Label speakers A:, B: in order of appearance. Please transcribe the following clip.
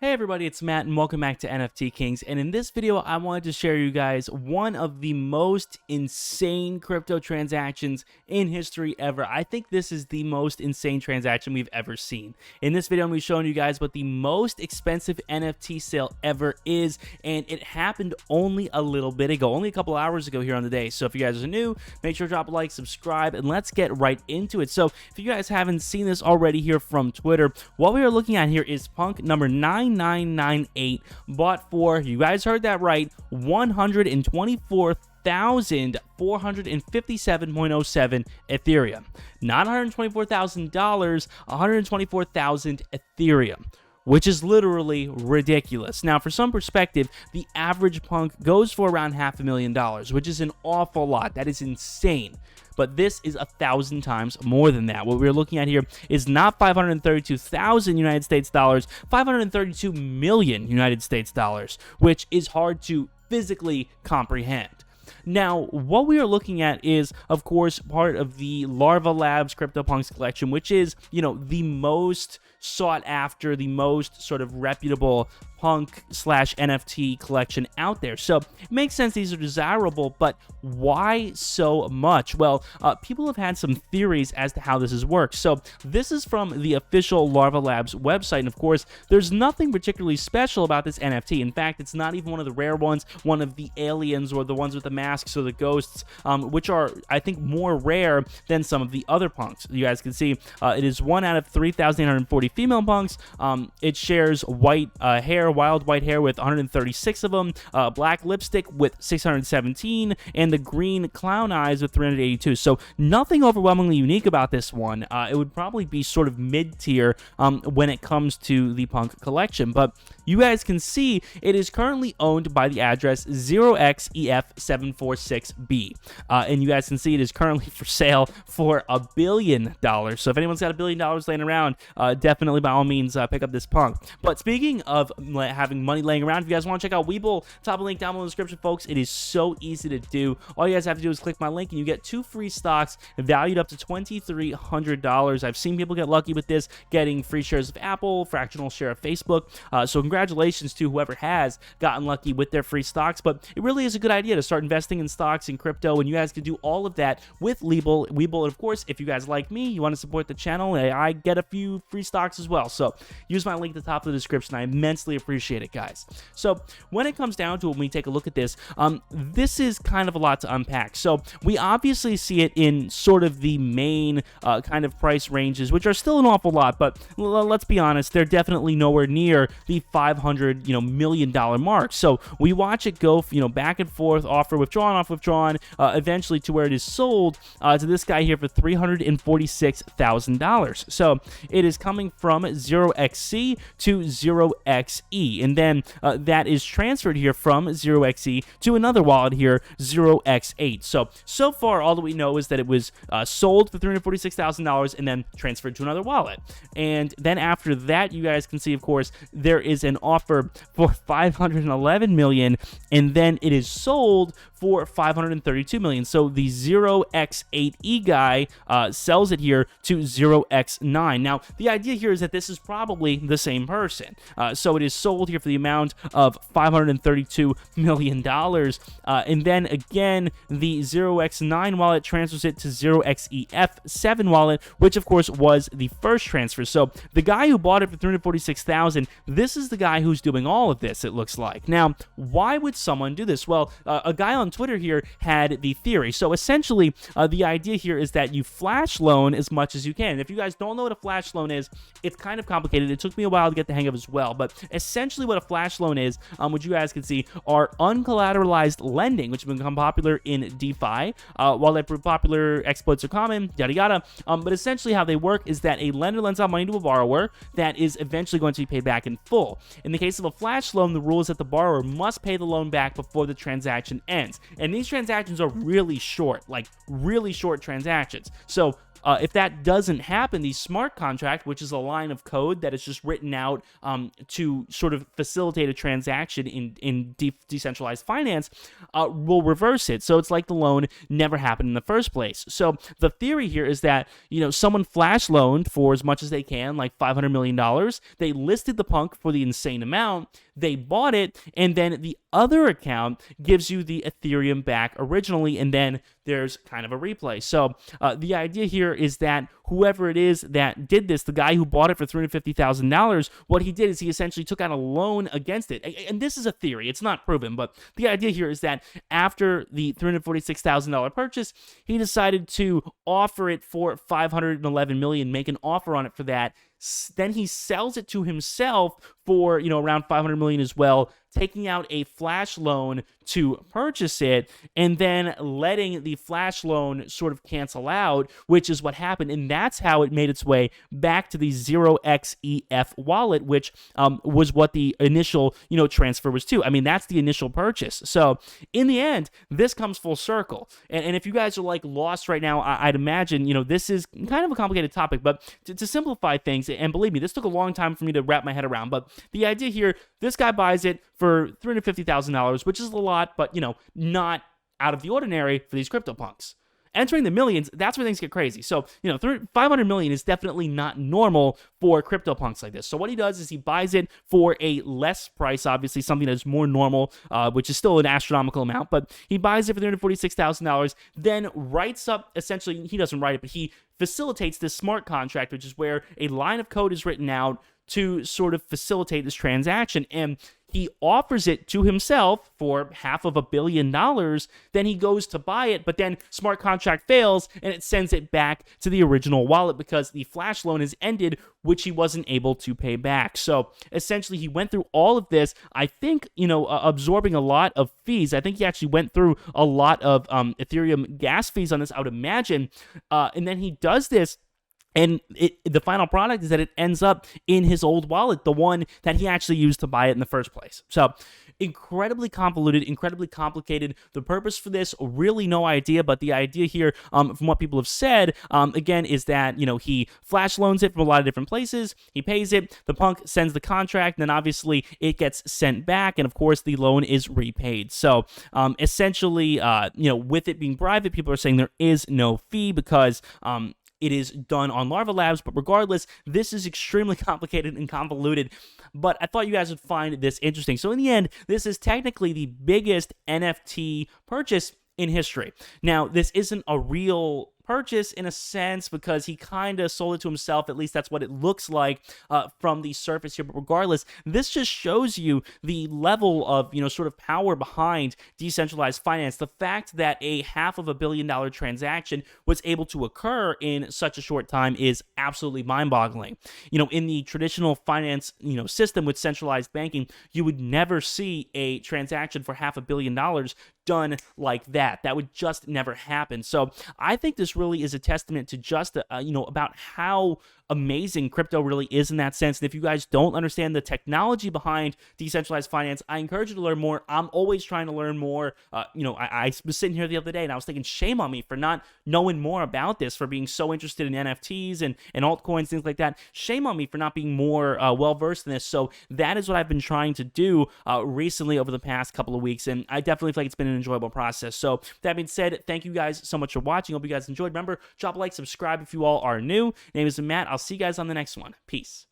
A: Hey everybody, it's Matt and welcome back to NFT Kings, and in this video I wanted to share you guys one of the most insane crypto transactions in history ever. I think this is the most insane transaction we've ever seen. In this video I'm going to be showing you guys what the most expensive NFT sale ever is, and it happened only a little bit ago, only a couple hours ago here on the day. So if you guys are new, make sure to drop a like, subscribe, and let's get right into it. So if you guys haven't seen this already here from Twitter, what we are looking at here is Punk number 9998 bought for, you guys heard that right, $124,457.07 Ethereum. Not $124,000, 124,000 Ethereum, which is literally ridiculous. Now, for some perspective, the average Punk goes for around $500,000, which is an awful lot. That is insane. But this is 1,000 times more than that. What we're looking at here is not 532,000 United States dollars, 532 million United States dollars, which is hard to physically comprehend. Now, what we are looking at is, of course, part of the Larva Labs CryptoPunks collection, which is, the most sought after, the most sort of reputable Punk/NFT collection out there. So it makes sense these are desirable, but why so much? Well, people have had some theories as to how this has worked. So this is from the official Larva Labs website, and of course, there's nothing particularly special about this NFT. In fact, it's not even one of the rare ones, one of the aliens or the ones with the masks or the ghosts, which are, I think, more rare than some of the other Punks. You guys can see it is 1 out of 3,840 female Punks. It shares white hair, wild white hair with 136 of them, black lipstick with 617, and the green clown eyes with 382. So nothing overwhelmingly unique about this one. It would probably be sort of mid-tier when it comes to the Punk collection. But you guys can see it is currently owned by the address 0xEF746B. And you guys can see it is currently for sale for $1 billion. So if anyone's got $1 billion laying around, definitely by all means pick up this Punk. But speaking of having money laying around, if you guys want to check out Webull, top link down below in the description, folks. It is so easy to do. All you guys have to do is click my link and you get 2 free stocks valued up to $2,300. I've seen people get lucky with this, getting free shares of Apple, fractional share of Facebook. So congratulations to whoever has gotten lucky with their free stocks. But it really is a good idea to start investing in stocks and crypto, and you guys can do all of that with Webull. And of course, if you guys like me, you want to support the channel, I get a few free stocks as well. So use my link at the top of the description. I immensely appreciate it, guys. So when it comes down to it, when we take a look at this, this is kind of a lot to unpack. So we obviously see it in sort of the main kind of price ranges, which are still an awful lot, but let's be honest, they're definitely nowhere near the $500 million mark. So we watch it go back and forth, offer, withdrawn, off, withdrawn, eventually to where it is sold to this guy here for $346,000. So it is coming from 0xC to 0xe, and then that is transferred here from 0xe to another wallet here, 0x8. So far, all that we know is that it was sold for $346,000 and then transferred to another wallet. And then after that, you guys can see, of course, there is an offer for $511 million, and then it is sold for $532 million. So the 0x8e guy sells it here to 0x9. Now, the idea here is that this is probably the same person. So it is sold here for the amount of $532 million. And then again, the 0x9 wallet transfers it to 0xEF7 wallet, which of course was the first transfer. So the guy who bought it for $346,000, this is the guy who's doing all of this, it looks like. Now, why would someone do this? Well, a guy on Twitter here had the theory. So essentially, the idea here is that you flash loan as much as you can. If you guys don't know what a flash loan is, it's kind of complicated. It took me a while to get the hang of as well, but essentially what a flash loan is, which you guys can see, are uncollateralized lending, which have become popular in DeFi. While they're popular, exploits are common, yada yada. But essentially how they work is that a lender lends out money to a borrower that is eventually going to be paid back in full. In the case of a flash loan, the rule is that the borrower must pay the loan back before the transaction ends. And these transactions are really short, like really short transactions. So if that doesn't happen, the smart contract, which is a line of code that is just written out to sort of facilitate a transaction in decentralized finance, will reverse it. So it's like the loan never happened in the first place. So the theory here is that, someone flash loaned for as much as they can, like $500 million. They listed the punk for the insane amount. They bought it, and then the other account gives you the Ethereum back originally, and then there's kind of a replay. So the idea here is that whoever it is that did this, the guy who bought it for $350,000, what he did is he essentially took out a loan against it. And this is a theory. It's not proven, but the idea here is that after the $346,000 purchase, he decided to offer it for $511 million, make an offer on it for that. Then he sells it to himself for, around $500 million as well, taking out a flash loan to purchase it, and then letting the flash loan sort of cancel out, which is what happened. And that's how it made its way back to the 0xEF wallet, which was what the initial, transfer was to. I mean, that's the initial purchase. So in the end, this comes full circle. And if you guys are like lost right now, I'd imagine, this is kind of a complicated topic, but to simplify things, and believe me, this took a long time for me to wrap my head around, but the idea here, this guy buys it for $350,000, which is a lot, but, not out of the ordinary for these CryptoPunks. Entering the millions, that's where things get crazy. So, $500 million is definitely not normal for CryptoPunks like this. So what he does is he buys it for a less price, obviously something that's more normal, which is still an astronomical amount, but he buys it for $346,000, then writes up, essentially, he doesn't write it, but he facilitates this smart contract, which is where a line of code is written out to sort of facilitate this transaction, and he offers it to himself for $500 million. Then he goes to buy it, but then smart contract fails, and it sends it back to the original wallet because the flash loan is ended, which he wasn't able to pay back. So essentially, he went through all of this, I think, absorbing a lot of fees. I think he actually went through a lot of Ethereum gas fees on this, I would imagine. And then he does this. And the final product is that it ends up in his old wallet, the one that he actually used to buy it in the first place. So incredibly convoluted, incredibly complicated. The purpose for this, really no idea, but the idea here, from what people have said, again, is that, he flash loans it from a lot of different places, he pays it, the punk sends the contract, and then obviously it gets sent back, and of course the loan is repaid. So essentially, with it being private, people are saying there is no fee because it is done on Larva Labs, but regardless, this is extremely complicated and convoluted, but I thought you guys would find this interesting. So in the end, this is technically the biggest NFT purchase in history. Now, this isn't a real purchase in a sense because he kind of sold it to himself. At least that's what it looks like from the surface here. But regardless, this just shows you the level of, sort of power behind decentralized finance. The fact that a $500 million transaction was able to occur in such a short time is absolutely mind-boggling. In the traditional finance, system with centralized banking, you would never see a transaction for $500 million done like that. That would just never happen. So I think this really is a testament to just, about how amazing crypto really is in that sense. And if you guys don't understand the technology behind decentralized finance, I encourage you to learn more. I'm always trying to learn more. I was sitting here the other day and I was thinking, shame on me for not knowing more about this, for being so interested in NFTs and altcoins, things like that. Shame on me for not being more well-versed in this. So that is what I've been trying to do recently over the past couple of weeks. And I definitely feel like it's been an enjoyable process. So that being said, thank you guys so much for watching. Hope you guys enjoyed. Remember, drop a like, subscribe if you all are new. My name is Matt. I'll see you guys on the next one. Peace.